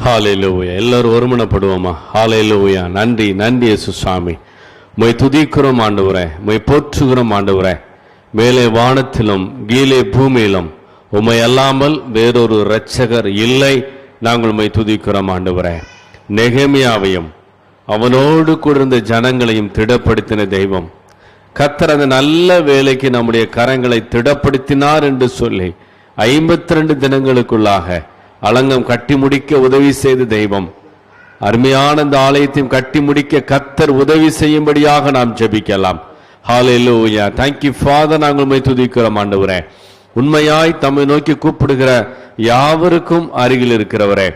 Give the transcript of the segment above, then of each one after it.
ஹalleluya. எல்லாரும் ஒருமனப்படுவோமா? ஹalleluya. நன்றி நன்றி இயேசு சுவாமி. உம்மை துதிக்கிறோம் ஆண்டவரே, உம்மை போற்றுகிறோம் ஆண்டவரே. மேலே வானத்திலும் கீழே பூமியிலும் உம்மை அல்லாமல் வேறொரு இரட்சகர் இல்லை. நாங்கள் உம்மை துதிக்கிறோம் ஆண்டவரே. நெகேமியாவையும் அவனோடு கூட இருந்த ஜனங்களையும் திடப்படுத்தின தெய்வம் கர்த்தர் அந்த நல்ல வேலைக்கு நம்முடைய கரங்களை திடப்படுத்தினார் என்று சொல்லி 52 தினங்களுக்குள்ளாக அலங்கம் கட்டி முடிக்க உதவி செய்த தெய்வம். அருமையான இந்த ஆலயத்தையும் கட்டி முடிக்க கர்த்தர் உதவி செய்யும்படியாக நாம் ஜெபிக்கலாம். ஹalleluya. thank you father. நாங்கள் உம்மை துதிக்கிறோம் ஆண்டவரே. உண்மையாய் தம்மை நோக்கி கூப்பிடுகிற யாவருக்கும் அருகில் இருக்கிறவரே,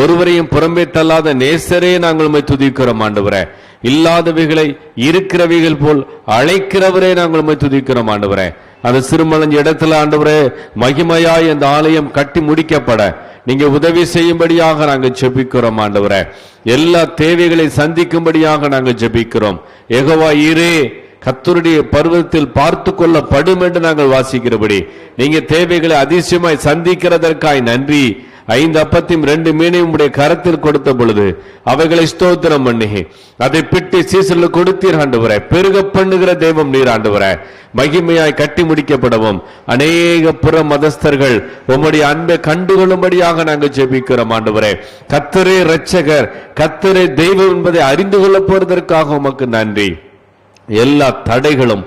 ஒருவரையும் புறம்பே தள்ளாத நேசரே, நாங்கள் உம்மை துதிக்கிறோம் ஆண்டவரே. இல்லாதவைகளை இருக்கிறவைகள் போல் அழைக்கிறவரே, நாங்கள் உம்மை துதிக்கிறோம் ஆண்டவரே. அந்த சிறுமலஞ்ச இடத்துல ஆண்டவரே மகிமையாய் அந்த ஆலயம் கட்டி முடிக்கப்பட நீங்க உதவி செய்யும்படியாக நாங்கள் ஜெபிக்கிறோம் ஆண்டவரே. எல்லா தேவைகளை சந்திக்கும்படியாக நாங்கள் ஜெபிக்கிறோம். யெகோவா ஈரே, கர்த்தருடைய பர்வதத்தில் பார்த்து கொள்ளப்படும் என்று நாங்கள் வாசிக்கிறபடி நீங்க தேவைகளை அதிசயமாய் சந்திக்கிறதற்காய் நன்றி. 5 அப்பத்தையும் 2 மீனையும் உடைய கரத்தில் கொடுத்த பொழுது அவைகளை ஸ்தோத்திரம் பண்ணி அதை பிட்டு சீசரில் கொடுத்தீர் ஆண்டவரே. பெருக பண்ணுகிற தெய்வம் நீர் ஆண்டவரே. மகிமையாய் கட்டி முடிக்கப்படவும் அநேக புற மதஸ்தர்கள் உம்முடைய அன்பை கண்டுகொள்ளும்படியாக நாங்கள் ஜெபிக்கிறோம் ஆண்டவரே. கர்த்தரே இரட்சகர், கர்த்தரே தெய்வம் என்பதை அறிந்து கொள்ள போறதற்காக உமக்கு நன்றி. எல்லா தடைகளும்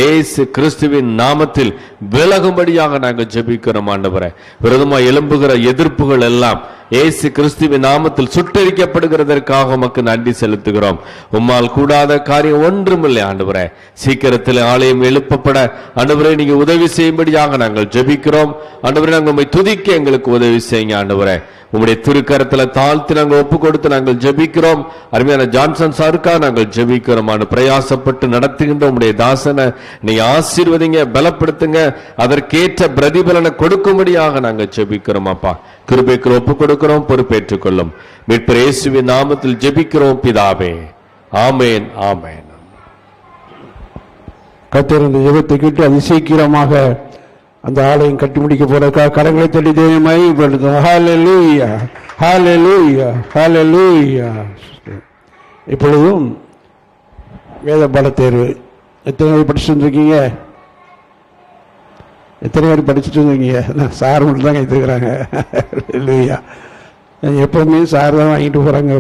ஏசு கிறிஸ்துவின் நாமத்தில் விலகும்படியாக நாங்கள் ஜெபிக்கிறோம் ஆண்டவரே. விரோதமாக எழும்புகிற எதிர்ப்புகள் எல்லாம் ஏசு கிறிஸ்துவின் நாமத்தில் சுட்டரிக்கப்படுகிறதற்காக உமக்கு நன்றி செலுத்துகிறோம். உம்மால் கூடாத காரியம் ஒன்றுமில்லை ஆண்டவரே. சீக்கிரத்தில் ஆலயம் எழுப்பப்பட ஆண்டவரே நீங்க உதவி செய்யும்படியாக நாங்கள் ஜெபிக்கிறோம் ஆண்டவரே. நாங்கள் உம்மை துதிக்க எங்களுக்கு உதவி செய்யுங்க ஆண்டவரே. உம்முடைய திருக்கரத்தில் தாழ்த்தி நாங்கள் ஒப்பு கொடுத்து நாங்கள் ஜெபிக்கிறோம். அருமையான ஜான்சன் சாருக்கா நாங்கள் ஜெபிக்கிறோம். பிரயாசப்பட்டு நடத்துகின்ற உம்முடைய தாசனை நீ ஆசீர்வதிங்க, பலப்படுத்துங்க, அதற்கேற்ற பிரதிபலனை கொடுக்கும்படியாக நாங்கள் ஜெபிக்கிறோம் அப்பா. கிருபைக்கு ஒப்பு கொடுக்கிறோம், பொறுப்பேற்றுக் கொள்ளும். மீட்பர் இயேசுவின் நாமத்தில் ஜெபிக்கிறோம் பிதாவே. ஆமேன் ஆமேன். கர்த்தர் இந்த ஜெபத்தை கேட்டு அதிசீக்கிரமாக அந்த ஆலயம் கட்டி முடிக்க போறதுக்காக கரங்களை தள்ளி தெய்வமாய் படுத்தும். ஹalleluya ஹalleluya ஹalleluya. இப்பொழுதும் வேத பாட தேர்வு. எத்தனை பேர் படிச்சுட்டு இருக்கீங்க? எத்தனை பேர் படிச்சுட்டு இருந்தீங்க? சார் மட்டும் தான் கைத்துக்கிறாங்க. இல்லையா, எப்பவுமே சார் தான் வாங்கிட்டு போகிறாங்க.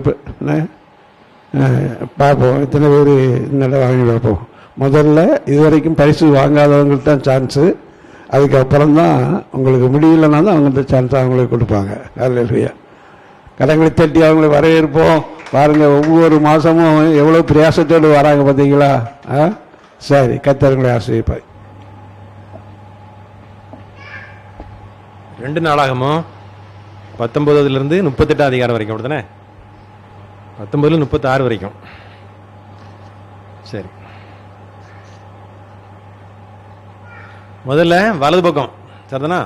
பார்ப்போம் எத்தனை பேர் நல்லா வாங்கி பார்ப்போம். முதல்ல இதுவரைக்கும் பரிசு வாங்காதவங்களுக்கு தான் சான்ஸு. அதுக்கப்புறம் தான் உங்களுக்கு முடியலன்னா தான் அவங்கள்ட்ட சான்ஸ் அவங்களுக்கு கொடுப்பாங்க. அல்லேலூயா. கரங்களை தட்டி அவங்களை வரவேற்போம். பாருங்கள், ஒவ்வொரு மாதமும் எவ்வளோ பிரயாசத்தோடு வராங்க பார்த்தீங்களா? சரி, கர்த்தர்களை ஆசீர்வதிப்பார். 2 நாளாகமும் 19 38 அதிகாரம் வரைக்கும் அப்படித்தானே? 19 36 வரைக்கும். சரி, முதல்ல வலது பக்கம் சரிதானா?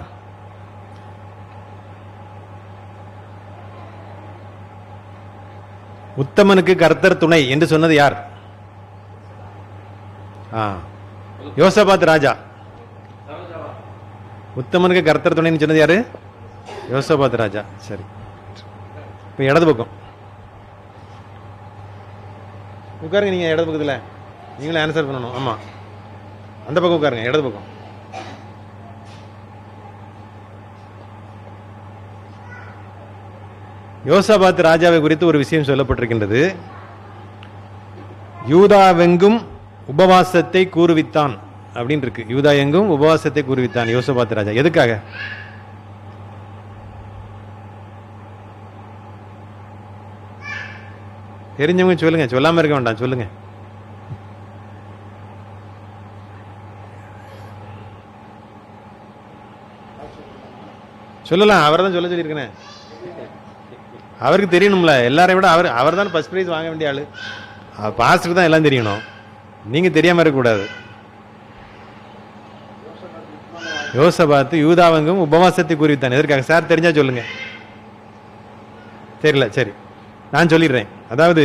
உத்தமனுக்கு கர்த்தர் துணை என்று சொன்னது யார்? யோசபாத் ராஜா. உத்தமனுக்கு கர்த்தர் துணைன்னு சொன்னது யாரு? யோசபாத் ராஜா. சரி, இப்ப இடது பக்கம் உட்காருங்க. நீங்க இடது பக்கத்துல நீங்களே ஆன்சர் பண்ணணும். ஆமா, அந்த பக்கம் உட்காருங்க, இடது பக்கம். யோசபாத் ராஜாவை குறித்து ஒரு விஷயம் சொல்லப்பட்டிருக்கின்றது. யூதாவெங்கும் உபவாசத்தை கூறுவித்தான் அப்படின்னு இருக்கு. யூதா எங்கும் உபவாசத்தை கூறுவித்தான் யோசபாத் ராஜா. எதுக்காக? தெரிஞ்சவங்க சொல்லுங்க, சொல்லாம இருக்க வேண்டாம், சொல்லுங்க. சொல்லலாம், அவர் தான் சொல்ல சொல்லியிருக்கேன். அவருக்கு தெரியணும்ல, எல்லாரையும் விட அவர் தான் ஃபர்ஸ்ட் ப்ரைஸ் வாங்க வேண்டிய ஆளு. பாஸ்டருக்கு தான் எல்லாம் தெரியணும், நீங்க தெரியாம இருக்கக்கூடாது. யோசபாத்து யூதாவெங்கும் உபவாசத்தை கூறிவித்தான். எதற்காக சார்? தெரிஞ்சா சொல்லுங்க. தெரியல, சரி நான் சொல்லிடுறேன். அதாவது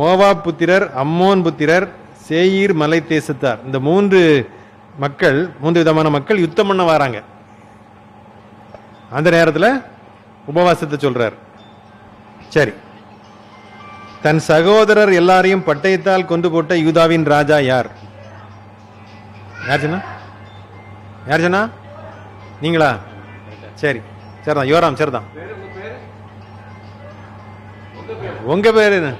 மோவாப் புத்திரர், அம்மோன் புத்திரர், சேயீர் மலை தேசத்தார், இந்த 3 மக்கள், 3 விதமான மக்கள் யுத்தம் பண்ண வராங்க. அந்த நேரத்தில் உபவாசத்தை சொல்றார். சரி, தன் சகோதரர் எல்லாரையும் பட்டயத்தால் கொண்டு போட்ட யூதாவின் ராஜா யார்? யார் சொன்னா? யார் சொன்னா? நீங்களா? சரி, சரிதான், யோராம். சரிதான். உங்க பேரு என்ன?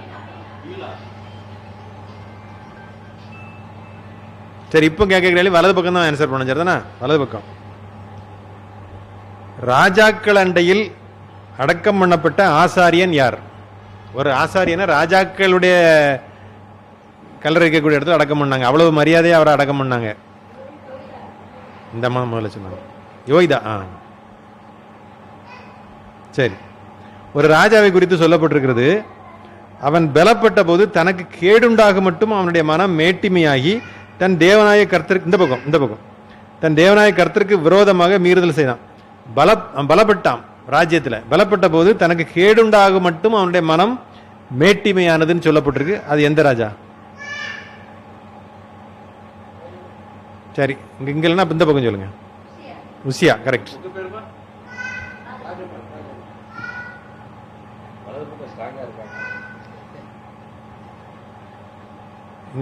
சரி, இப்போ கேட்க வலது பக்கம் தான் ஆன்சர் பண்ண. சரிதானா? வலது பக்கம். ராஜாக்கள் அண்டையில் அடக்கம் பண்ணப்பட்ட ஆசாரியன் யார்? ஒரு ஆசாரியனை ராஜாக்களுடைய கல்லறை இருக்கக்கூடிய இடத்துல அடக்கம் பண்ணாங்க. அவ்வளவு மரியாதையை அவரை அடக்கம் பண்ணாங்க. இந்த முதல்ல சொன்னாங்க யோய்தா. சரி, ஒரு ராஜாவை குறித்து சொல்லப்பட்டிருக்கிறது, அவன் பலப்பட்ட போது தனக்கு கேடுண்டாக மட்டும் அவனுடைய மனம் மேட்டிமையாகி தன் தேவனாய கர்த்தருக்கு இந்த பக்கம் தன் தேவனாய கர்த்தருக்கு விரோதமாக மீறுதல் செய்தான். பலப்பட்டான், ராஜ்யத்தில் பலப்பட்ட போது தனக்கு கேடுண்டாக மட்டும் அவனுடைய மனம் மேட்டிமையானதுன்னு சொல்லப்பட்டிருக்கு. அது எந்த ராஜா? சரி, இங்க இல்லைன்னா இந்த பக்கம் சொல்லுங்க. உசியா. கரெக்ட்.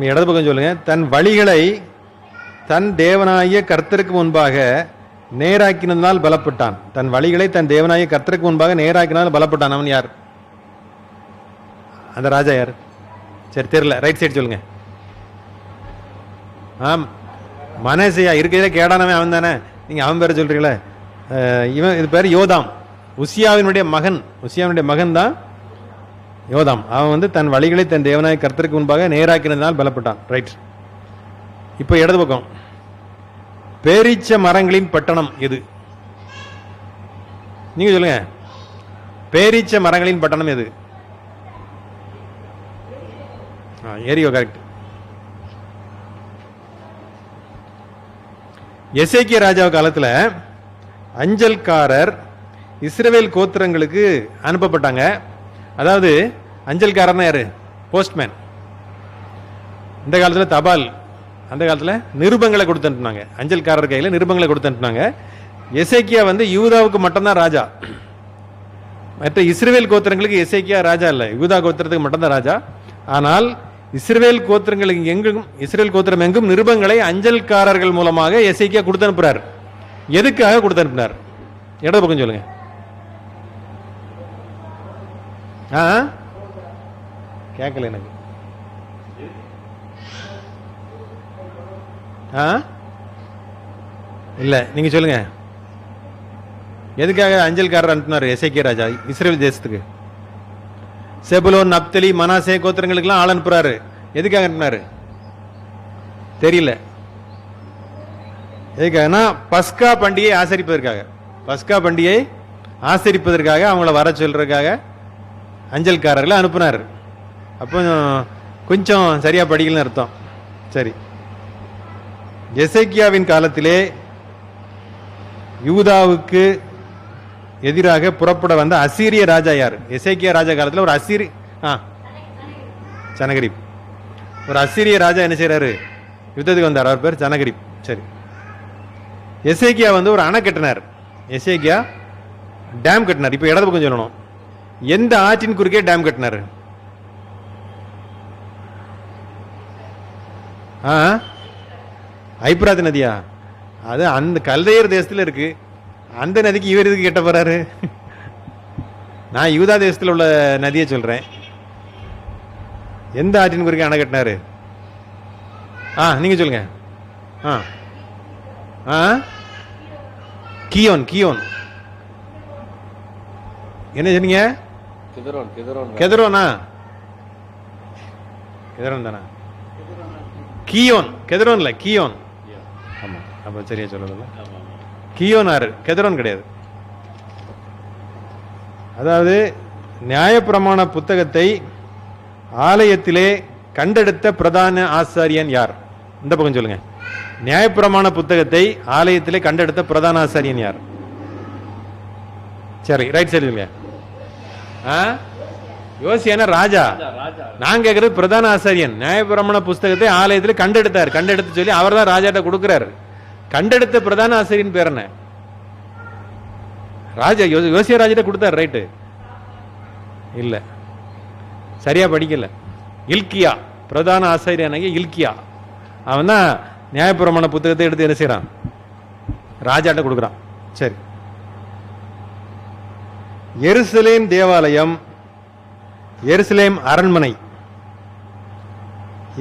இடது பக்கம் சொல்லுங்க. தன் வழிகளை தன் தேவனாகிய கர்த்தருக்கு முன்பாக நேராக்கினால் பலப்பட்டான். தன் வழிகளை தன் தேவனாகிய கர்த்தருக்கு முன்பாக நேராக்கினால் பலப்பட்டான். அவன் யார்? அந்த ராஜா யார்? சரி, தெரியல. ரைட் சைடு சொல்லுங்க. மனசையா இருக்கிறதே கேடானவன் அவன் தானே. நீங்க அவன் பேரை சொல்றீங்களே. இவன் இது பேர் யோதாம். உசியாவினுடைய மகன் தான் யோதாம். அவன் தன் வழிகளை தன் தேவனாய கர்த்தருக்கு முன்பாக நேராக்கினதால் பலப்பட்டான். ரைட். இப்போ இடது பக்கம். பேரீச்ச மரங்களின் பட்டணம் எது? நீங்க சொல்லுங்க. பேரீச்ச மரங்களின் பட்டணம் எது? ஏரியோ. கரெக்ட். எசேக்கியா ராஜா காலத்தில் அஞ்சல்காரர் இஸ்ரவேல் கோத்திரங்களுக்கு அனுப்பப்பட்டாங்க. அதாவது அஞ்சல்காரர்னா யாரு? போஸ்ட்மேன். இந்த காலத்தில் தபால், அந்த காலத்தில் நிருபங்களை கொடுத்து அனுப்புனாங்க. அஞ்சல்காரர் கையில் நிருபங்களை கொடுத்து அனுப்புனாங்க. எசேக்கியா யூதாவுக்கு மட்டும்தான் ராஜா. மற்ற இஸ்ரவேல் கோத்திரங்களுக்கு எசேக்கியா ராஜா இல்லை, யூதா கோத்திரத்துக்கு மட்டும்தான் ராஜா. ஆனால் இஸ்ரவேல் கோத்திரம் எங்கும் நிருபங்களை அஞ்சல்காரர்கள் மூலமாக எசேக்கியா கொடுத்து அனுப்புறார். எதுக்காக கொடுத்து அனுப்பினார்? இடது பக்கம் சொல்லுங்க. கேட்கல எனக்கு. இல்ல, நீங்க சொல்லுங்க. எதுக்காக அஞ்சல்காரர் அனுப்பினார் எசேக்கியா ராஜா இஸ்ரேல் தேசத்துக்கு? செபுலோன், நப்தலி, மனாசே கோத்திரங்களுக்கெல்லாம் ஆள் அனுப்புறாரு. எதுக்காக அனுப்பினாரு? தெரியல. எதுக்காகனா பஸ்கா பண்டிகை ஆசரிப்பதற்காக. பஸ்கா பண்டிகை ஆசரிப்பதற்காக அவங்கள வர சொல்றதுக்காக அஞ்சல்காரர்களை அனுப்புனார். அப்போ கொஞ்சம் சரியா படிக்கலன்னு அர்த்தம். சரி, எசேக்கியாவின் காலத்திலே யூதாவுக்கு எதிராக புறப்பட வந்த அசீரிய ராஜா யார்? எசேக்கியா ராஜா காலத்தில் ஒரு சனகரிப். ஒரு அசீரிய ராஜா என்ன செய்யறாரு? யுத்தத்துக்கு வந்தார். அவர் பேர் சனகரிப். சரி, எசேக்கியா ஒரு அணை கட்டினார். எசேக்கியா டேம் கட்டினார். இப்போ இடது பக்கம் சொல்லணும். எந்த ஆற்றின் குறுக்கே டேம் கட்டினார்? ஐப்ராத் நதியா? அது அந்த கல்தையர் தேசத்துல இருக்கு. அந்த நதிக்கு இவர் இதுக்கு கெட்ட போறாரு? நான் யூதா தேசத்தில் உள்ள நதியை சொல்றேன். எந்த ஆற்றின் குறுக்கே அணை கட்டினாரு? நீங்க சொல்லுங்க. கியோன். கியோன் என்ன சொன்னீங்க? கெதரோனா? கெதரோன் தானா? கியோன். கெதரோன் இல்ல, கியோன். ஆமா, அப்ப சரியா சொல்லல. கியோன் ஆறு, கெதரோன் கிடையாது. அதாவது நியாயப்பிரமாண புத்தகத்தை ஆலயத்திலே கண்டெடுத்த பிரதான ஆசாரியன் யார்? இந்த பக்கம் சொல்லுங்க. நியாயப்பிரமாண புத்தகத்தை ஆலயத்திலே கண்டெடுத்த பிரதான ஆசாரியன் யார்? சரி, ரைட் சைடு சொல்லுங்க. யோசியான ராஜா. நான் கேட்கறது பிரதான ஆசாரியன். நியாயப்பிரமாண புஸ்தகத்தை ஆலயத்தில் கண்டெடுத்தார். கண்டெடுத்து சொல்லி அவர் தான் ராஜாட்ட கொடுக்கிறார். கண்டெடுத்த பிரதான ஆசிரியன் பேர் என்ன? ராஜா. யோசியா ராஜா கொடுத்தார். ரைட்டு. இல்லை, சரியா படிக்கல. இல்கியா, பிரதான ஆசிரியனாகிய இல்கியா, அவன் தான் நியாயப்பிரமாண புத்தகத்தை எடுத்து என்ன செய்யறான், ராஜாட்ட கொடுக்குறான். சரி, எருசலேம் தேவாலயம், எருசலேம் அரண்மனை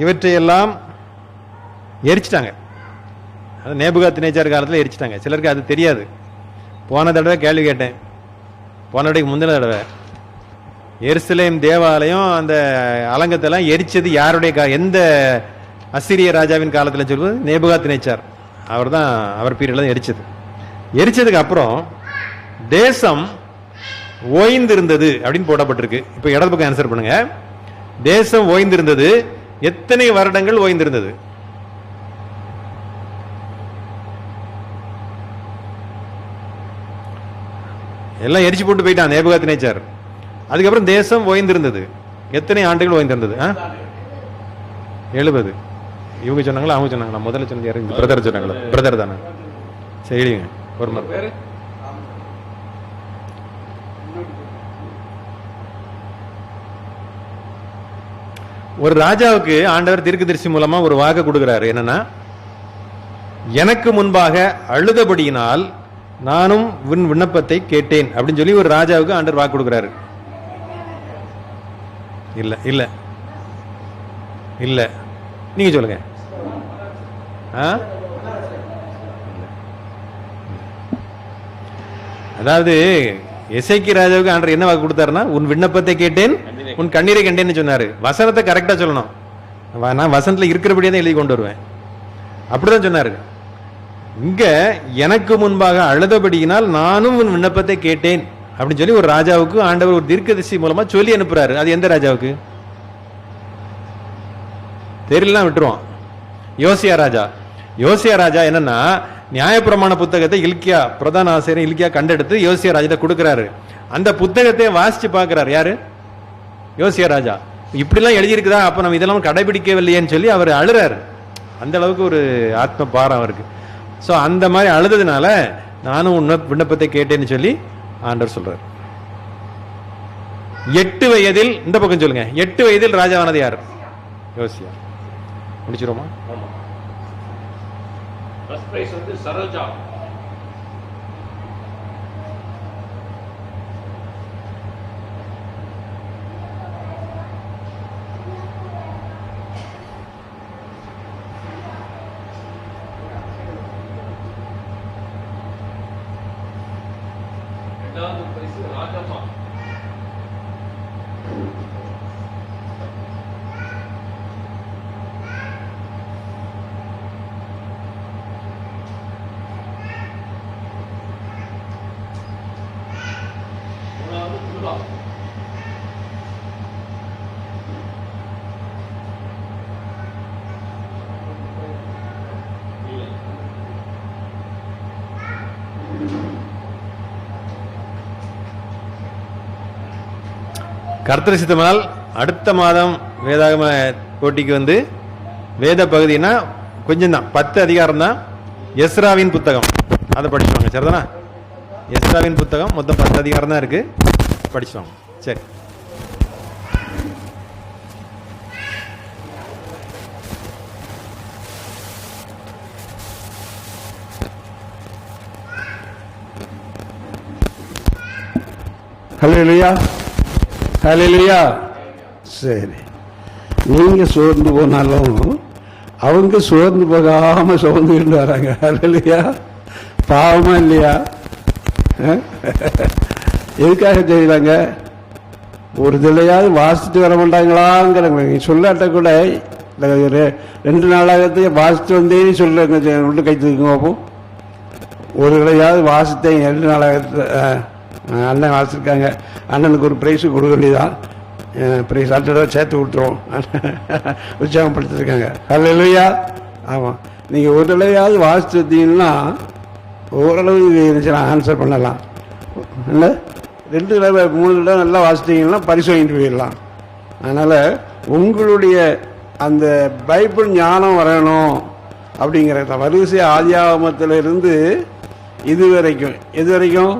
இவற்றையெல்லாம் எரிச்சிட்டாங்க. அது நேபுகாத்நேச்சார் காலத்தில் எரிச்சிட்டாங்க. சிலருக்கு அது தெரியாது. போன தடவை கேள்வி கேட்டேன், போன தடவைக்கு முந்தின தடவை, எருசலேம் தேவாலயம் அந்த அலங்கத்தெல்லாம் எரிச்சது யாருடைய எந்த அசிரிய ராஜாவின் காலத்தில் சொல்வது, நேபுகாத்நேச்சார். அவர் தான், அவர் பீரியட்ல எரிச்சது. எரிச்சதுக்கு அப்புறம் தேசம் ஓய்ந்திருந்தது அப்படின்னு போடப்பட்டிருக்கு. இப்போ இடது பக்கம் ஆன்சர் பண்ணுங்க. தேசம் ஓய்ந்திருந்தது, எத்தனை வருடங்கள் ஓய்ந்திருந்தது? எல்லாம் எரிச்சு போட்டு போயிட்டான் நேபுகாத்நேச்சார். அதுக்கப்புறம் தேசம் ஓய்ந்திருந்தது, எத்தனை ஆண்டுகள் ஓய்ந்திருந்தது? 70. இவங்க சொன்னாங்களா அவங்க சொன்னாங்களா? முதல்ல சொன்னது யாரு? பிரதர் சொன்னாங்களா? பிரதர் தானே. சரி, ஒரு மாதிரி ஒரு ராஜாவுக்கு ஆண்டவர் தீர்க்கதரிசி மூலமா ஒரு வாக்கு கொடுக்கிறாரு. என்னன்னா, எனக்கு முன்பாக அழுதபடியினால் நானும் உன் விண்ணப்பத்தை கேட்டேன் அப்படின்னு சொல்லி ஒரு ராஜாவுக்கு ஆண்டவர் வாக்கு கொடுக்கிறாரு. இல்ல இல்ல இல்ல, நீங்க சொல்லுங்க. அதாவது எசேக்கியா ராஜாவுக்கு ஆண்டவர் என்ன வாக்கு கொடுத்தாருன்னா, உன் விண்ணப்பத்தை கேட்டேன், உன் கண்ணீரை கண்டேன்னு சொன்னாரு. வசனத்தை கரெக்டா சொல்லணும். நான் வசனத்துல இருக்கிறபடியே தான் எழுதி கொண்டு வருவேன். அப்படிதான் சொன்னாரு. இங்க எனக்கு முன்பாக அழுதபடியினால் நானும் உன் விண்ணப்பத்தை கேட்டேன் அப்படின்னு சொல்லி ஒரு ராஜாவுக்கு ஆண்டவர் ஒரு தீர்க்கதரிசி மூலமா சொல்லி அனுப்புறாரு. அது எந்த ராஜாவுக்கு தெரியலாம், விட்டுருவோம். யோசியா ராஜா. யோசியா ராஜா என்னன்னா, நியாயப்பிரமாண புத்தகத்தை இல்கியா, பிரதான ஆசிரியர் இல்கியா கண்டெடுத்து யோசியா ராஜா கொடுக்கிறாரு. அந்த புத்தகத்தை வாசிச்சு பார்க்கிறார் யாரு? யோசியா ராஜா. இப்படிலாம் எழுதியிருக்குதா, அப்ப நம்ம இதெல்லாம் கடைபிடிக்கவில்லையேன்னு சொல்லி அவர் அழுறாரு. அந்த அளவுக்கு ஒரு ஆத்ம பாரம் அவருக்கு. ஸோ அந்த மாதிரி அழுதுனால நானும் விண்ணப்பத்தை கேட்டேன்னு சொல்லி ஆண்டவர் சொல்றாரு. 8 வயதில், இந்த பக்கம் சொல்லுங்க, 8 வயதில் ராஜாவானது யார்? யோசியா. முடிச்சிருமா? சரோஜா. கர்த்தர் சித்தமானால் அடுத்த மாதம் வேதாகம போட்டிக்கு வந்து வேத பகுதினா கொஞ்சம் தான், 10 அதிகாரம் தான். எஸ்ராவின் புத்தகம் அதை படிச்சுவாங்க. சரிதானா? எஸ்ராவின் புத்தகம் மொத்தம் 10 அதிகாரம் தான் இருக்கு, படிச்சுவாங்க. சரி, ஹல்லேலூயா, ஹல்லேலூயா. சரி, நீங்க சோர்ந்து போனாலும் அவங்க சோர்ந்து போகாம சோர்ந்துக்கிட்டு வராங்க. ஹல்லேலூயா. பாவமா இல்லையா? எதுக்காக செய்யறாங்க? ஒரு இதுலையாவது வாசிச்சுட்டு வர மாட்டாங்களாங்கிற சொல்லாட்ட கூட 2 நாளாகத்தையே வாசித்து வந்தேன்னு சொல்ல உள்ள கை தூக்குங்க பார்ப்போம். ஒரு இலையாவது வாசித்தேன் 2 நாளாக அண்ணன் வாசிச்சிருக்காங்க, அண்ணனுக்கு ஒரு ப்ரைஸு கொடுக்க வேண்டியதான். ப்ரைஸ் அடுத்த சேர்த்து விட்டுருவோம், உற்சாகப்படுத்திருக்காங்க. ஹல்லேலூயா. ஆமாம், நீங்கள் ஒரு இலையாவது வாசித்து வந்தீங்கன்னா ஓரளவு ஆன்சர் பண்ணலாம். இல்லை 2 தடவை 3 தடவை நல்லா வாசித்தீங்கன்னா பரிசு வாங்கிட்டு போயிடலாம். அதனால் உங்களுடைய அந்த பைபிள் ஞானம் வரணும் அப்படிங்கிற வரிசை ஆதியாகமத்திலிருந்து இது வரைக்கும், எது வரைக்கும்?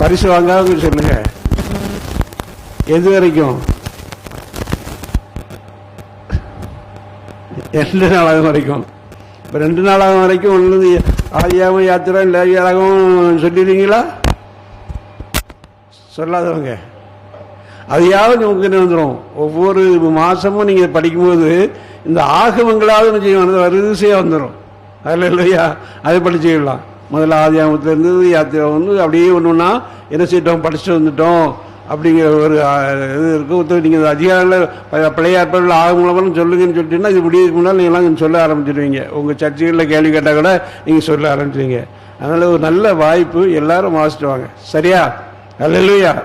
பரிசு வாங்காதவங்க சொல்லுங்க. எது வரைக்கும்? 2 நாளாகும் வரைக்கும். இப்போ 2 நாளாகும் வரைக்கும் ஒன்று ஆதியாகவும் யாத்திரம் லேவியராகவும் சொல்லிடுறீங்களா? சொல்லாதவங்க அதையாவது நமக்கு வந்துடும். ஒவ்வொரு மாதமும் நீங்கள் படிக்கும்போது இந்த ஆகமங்களாவது என்ன செய்யும், வரிசையாக வந்துடும். அதில் இல்லையா, அதை படிச்சுக்கலாம். முதல்ல ஆதியாகமத்திலேருந்து யாத்திரை வந்து அப்படியே ஒன்று ஒன்றா என்ன செய்யிட்டோம், படிச்சுட்டு வந்துட்டோம் அப்படிங்கிற ஒரு இது இருக்கும். நீங்கள் அதிகாரில் பழைய ஏற்பாடுகள் ஆகமங்களும் சொல்லுங்கன்னு சொல்லிட்டீங்கன்னா இது முடியதுக்கு முன்னால் நீங்களாம் சொல்ல ஆரம்பிச்சிடுவீங்க. உங்கள் சர்ச்சைகளில் கேள்வி கேட்டால் கூட நீங்கள் சொல்ல ஆரம்பிச்சிடுவீங்க. அதனால் ஒரு நல்ல வாய்ப்பு, எல்லாரும் வாசிட்டு வாங்க. சரியா? அல்லேலூயா.